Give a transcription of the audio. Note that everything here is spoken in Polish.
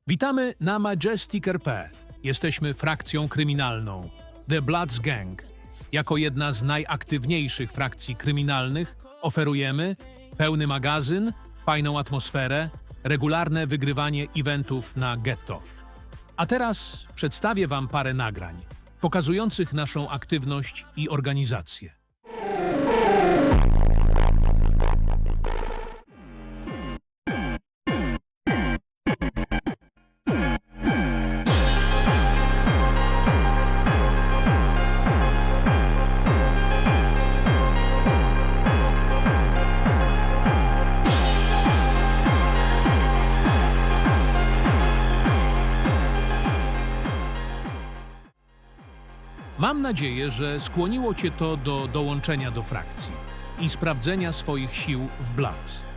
Witamy na Majestic RP. Jesteśmy frakcją kryminalną The Bloods Gang. Jako jedna z najaktywniejszych frakcji kryminalnych oferujemy pełny magazyn, fajną atmosferę, regularne wygrywanie eventów na getto. A teraz przedstawię Wam parę nagrań pokazujących naszą aktywność i organizację. Mam nadzieję, że skłoniło Cię to do dołączenia do frakcji i sprawdzenia swoich sił w Bloods.